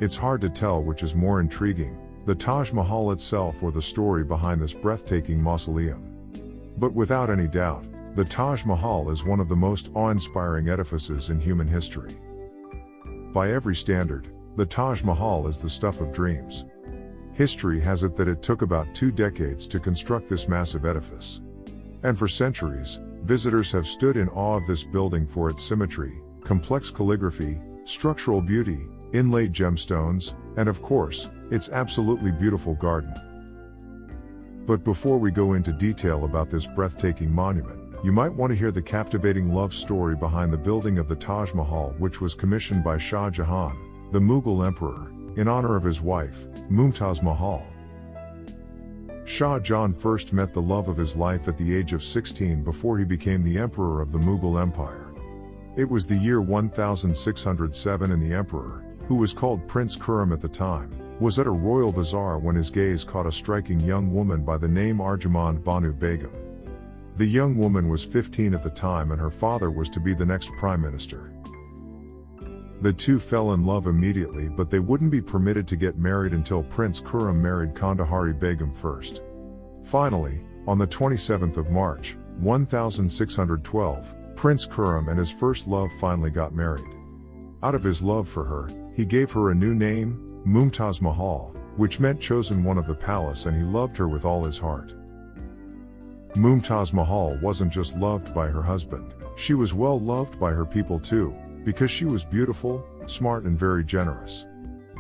It's hard to tell which is more intriguing, the Taj Mahal itself or the story behind this breathtaking mausoleum. But without any doubt, the Taj Mahal is one of the most awe-inspiring edifices in human history. By every standard, the Taj Mahal is the stuff of dreams. History has it that it took about 2 decades to construct this massive edifice. And for centuries, visitors have stood in awe of this building for its symmetry, complex calligraphy, structural beauty, inlaid gemstones, and of course, its absolutely beautiful garden. But before we go into detail about this breathtaking monument, you might want to hear the captivating love story behind the building of the Taj Mahal, which was commissioned by Shah Jahan, the Mughal emperor, in honor of his wife, Mumtaz Mahal. Shah Jahan first met the love of his life at the age of 16 before he became the emperor of the Mughal Empire. It was the year 1607 and the emperor, who was called Prince Khurram at the time, was at a royal bazaar when his gaze caught a striking young woman by the name Arjumand Banu Begum. The young woman was 15 at the time and her father was to be the next prime minister. The two fell in love immediately, but they wouldn't be permitted to get married until Prince Khurram married Kandahari Begum first. Finally, on the 27th of March, 1612, Prince Khurram and his first love finally got married. Out of his love for her, he gave her a new name, Mumtaz Mahal, which meant chosen one of the palace, and he loved her with all his heart. Mumtaz Mahal wasn't just loved by her husband, she was well loved by her people too, because she was beautiful, smart and very generous.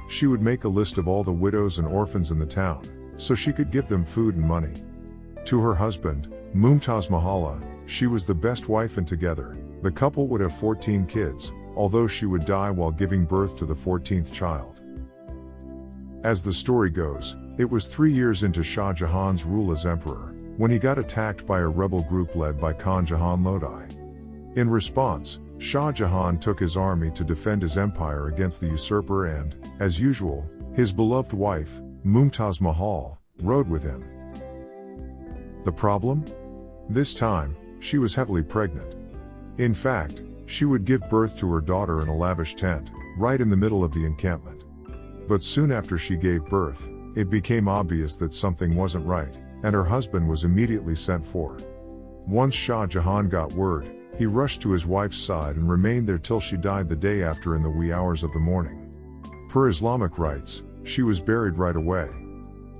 She would make a list of all the widows and orphans in the town, so she could give them food and money. To her husband, Mumtaz Mahal, she was the best wife, and together, the couple would have 14 kids, although she would die while giving birth to the 14th child. As the story goes, it was 3 years into Shah Jahan's rule as emperor, when he got attacked by a rebel group led by Khan Jahan Lodi. In response, Shah Jahan took his army to defend his empire against the usurper and, as usual, his beloved wife, Mumtaz Mahal, rode with him. The problem? This time, she was heavily pregnant. In fact, she would give birth to her daughter in a lavish tent, right in the middle of the encampment. But soon after she gave birth, it became obvious that something wasn't right, and her husband was immediately sent for. Once Shah Jahan got word, he rushed to his wife's side and remained there till she died the day after in the wee hours of the morning. Per Islamic rites, she was buried right away.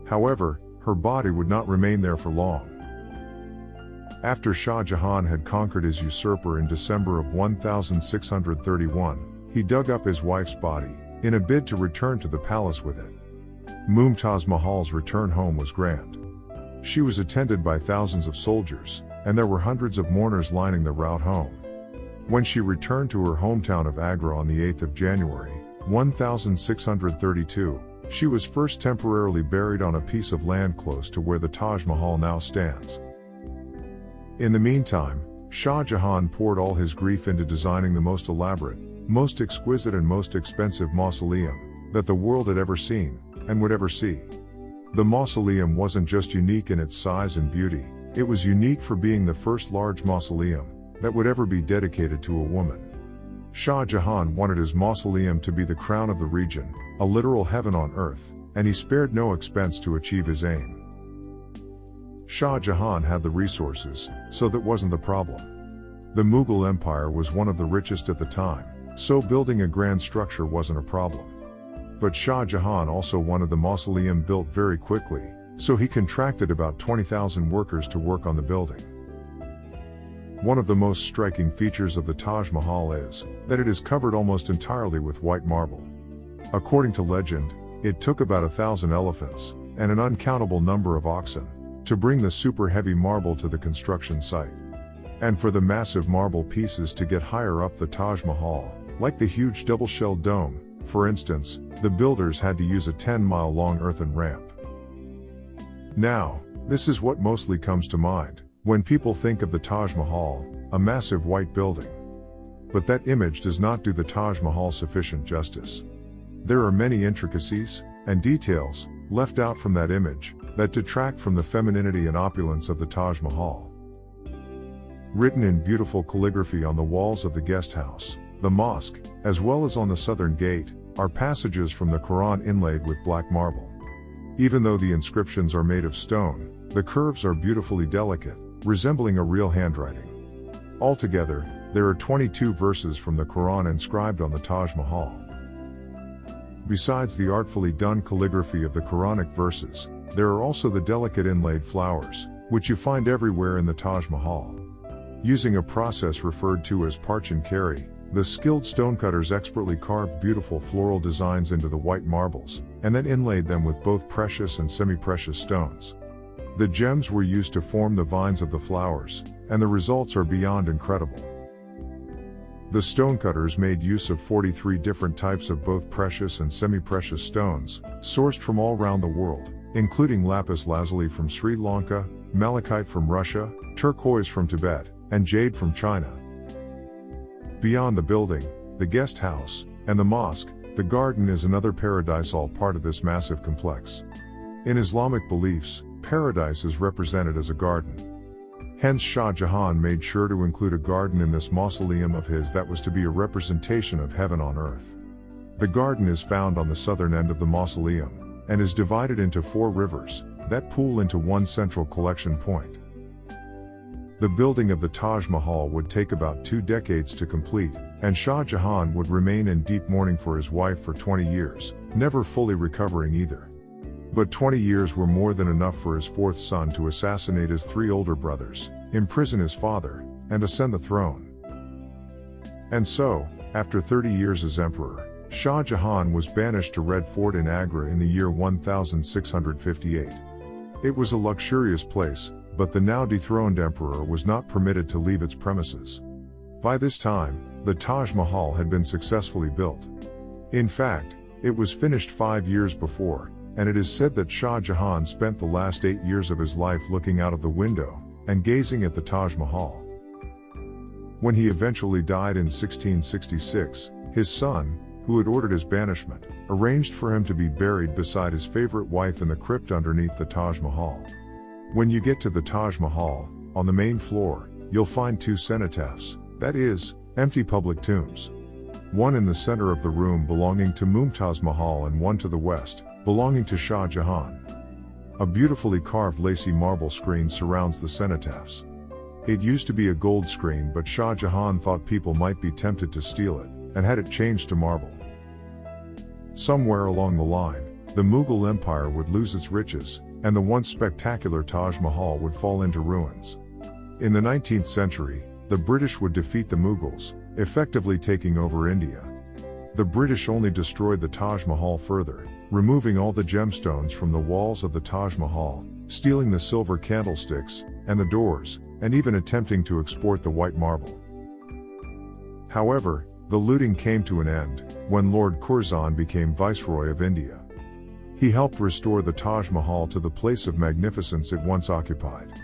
However, her body would not remain there for long. After Shah Jahan had conquered his usurper in December of 1631, he dug up his wife's body, in a bid to return to the palace with it. Mumtaz Mahal's return home was grand. She was attended by thousands of soldiers, and there were hundreds of mourners lining the route home. When she returned to her hometown of Agra on the 8th of January, 1632, she was first temporarily buried on a piece of land close to where the Taj Mahal now stands. In the meantime, Shah Jahan poured all his grief into designing the most elaborate, most exquisite and most expensive mausoleum that the world had ever seen, and would ever see. The mausoleum wasn't just unique in its size and beauty, it was unique for being the first large mausoleum that would ever be dedicated to a woman. Shah Jahan wanted his mausoleum to be the crown of the region, a literal heaven on earth, and he spared no expense to achieve his aim. Shah Jahan had the resources, so that wasn't the problem. The Mughal Empire was one of the richest at the time, so building a grand structure wasn't a problem. But Shah Jahan also wanted the mausoleum built very quickly, so he contracted about 20,000 workers to work on the building. One of the most striking features of the Taj Mahal is that it is covered almost entirely with white marble. According to legend, it took about 1,000 elephants and an uncountable number of oxen to bring the super heavy marble to the construction site. And for the massive marble pieces to get higher up the Taj Mahal, like the huge double-shelled dome, for instance, the builders had to use a 10-mile-long earthen ramp. Now, this is what mostly comes to mind when people think of the Taj Mahal, a massive white building. But that image does not do the Taj Mahal sufficient justice. There are many intricacies and details left out from that image that detract from the femininity and opulence of the Taj Mahal. Written in beautiful calligraphy on the walls of the guest house, the mosque, as well as on the southern gate, are passages from the Quran inlaid with black marble. Even though the inscriptions are made of stone, the curves are beautifully delicate, resembling a real handwriting. Altogether, there are 22 verses from the Quran inscribed on the Taj Mahal. Besides the artfully done calligraphy of the Quranic verses, there are also the delicate inlaid flowers, which you find everywhere in the Taj Mahal. Using a process referred to as parch and carry, the skilled stonecutters expertly carved beautiful floral designs into the white marbles, and then inlaid them with both precious and semi-precious stones. The gems were used to form the vines of the flowers, and the results are beyond incredible. The stonecutters made use of 43 different types of both precious and semi-precious stones, sourced from all around the world, including lapis lazuli from Sri Lanka, malachite from Russia, turquoise from Tibet, and jade from China. Beyond the building, the guest house, and the mosque, the garden is another paradise, all part of this massive complex. In Islamic beliefs, paradise is represented as a garden. Hence Shah Jahan made sure to include a garden in this mausoleum of his that was to be a representation of heaven on earth. The garden is found on the southern end of the mausoleum, and is divided into 4 rivers that pool into one central collection point. The building of the Taj Mahal would take about 2 decades to complete, and Shah Jahan would remain in deep mourning for his wife for 20 years, never fully recovering either. But 20 years were more than enough for his 4th son to assassinate his 3 older brothers, imprison his father, and ascend the throne. And so, after 30 years as emperor, Shah Jahan was banished to Red Fort in Agra in the year 1658. It was a luxurious place, but the now dethroned emperor was not permitted to leave its premises. By this time, the Taj Mahal had been successfully built. In fact, it was finished 5 years before, and it is said that Shah Jahan spent the last 8 years of his life looking out of the window and gazing at the Taj Mahal. When he eventually died in 1666, his son, who had ordered his banishment, arranged for him to be buried beside his favorite wife in the crypt underneath the Taj Mahal. When you get to the Taj Mahal, on the main floor, you'll find 2 cenotaphs, that is, empty public tombs. One in the center of the room belonging to Mumtaz Mahal and one to the west, belonging to Shah Jahan. A beautifully carved lacy marble screen surrounds the cenotaphs. It used to be a gold screen, but Shah Jahan thought people might be tempted to steal it, and had it changed to marble. Somewhere along the line, the Mughal Empire would lose its riches, and the once spectacular Taj Mahal would fall into ruins. In the 19th century, the British would defeat the Mughals, effectively taking over India. The British only destroyed the Taj Mahal further, removing all the gemstones from the walls of the Taj Mahal, stealing the silver candlesticks, and the doors, and even attempting to export the white marble. However, the looting came to an end when Lord Curzon became Viceroy of India. He helped restore the Taj Mahal to the place of magnificence it once occupied.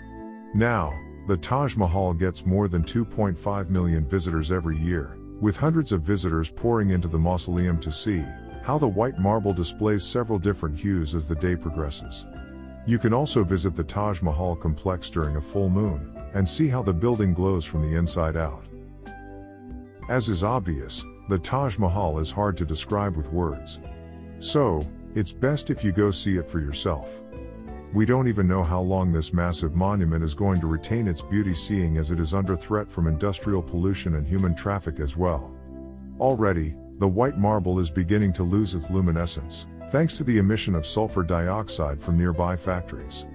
Now, the Taj Mahal gets more than 2.5 million visitors every year, with hundreds of visitors pouring into the mausoleum to see how the white marble displays several different hues as the day progresses. You can also visit the Taj Mahal complex during a full moon, and see how the building glows from the inside out. As is obvious, the Taj Mahal is hard to describe with words. So, it's best if you go see it for yourself. We don't even know how long this massive monument is going to retain its beauty, seeing as it is under threat from industrial pollution and human traffic as well. Already, the white marble is beginning to lose its luminescence, thanks to the emission of sulfur dioxide from nearby factories.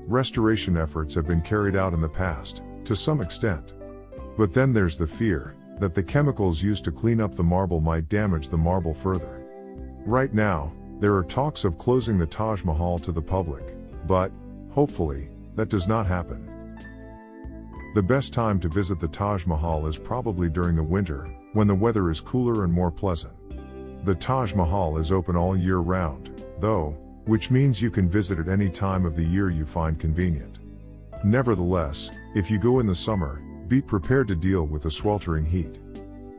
Restoration efforts have been carried out in the past, to some extent. But then there's the fear that the chemicals used to clean up the marble might damage the marble further. Right now, there are talks of closing the Taj Mahal to the public, but, hopefully, that does not happen. The best time to visit the Taj Mahal is probably during the winter, when the weather is cooler and more pleasant. The Taj Mahal is open all year round, though, which means you can visit at any time of the year you find convenient. Nevertheless, if you go in the summer, be prepared to deal with the sweltering heat.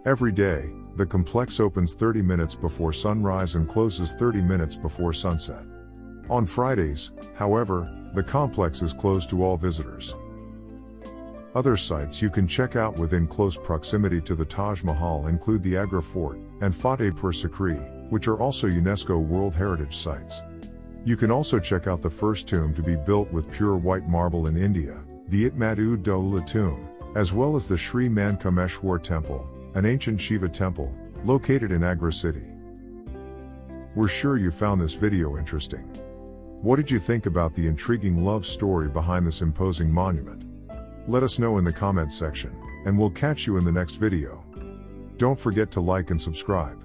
Every day, the complex opens 30 minutes before sunrise and closes 30 minutes before sunset. On Fridays, however, the complex is closed to all visitors. Other sites you can check out within close proximity to the Taj Mahal include the Agra Fort and Fatehpur Sikri, which are also UNESCO World Heritage Sites. You can also check out the first tomb to be built with pure white marble in India, the Itmad-ud-Dawla tomb, as well as the Sri Mankameshwar Temple, an ancient Shiva temple, located in Agra city. We're sure you found this video interesting. What did you think about the intriguing love story behind this imposing monument? Let us know in the comments section, and we'll catch you in the next video. Don't forget to like and subscribe.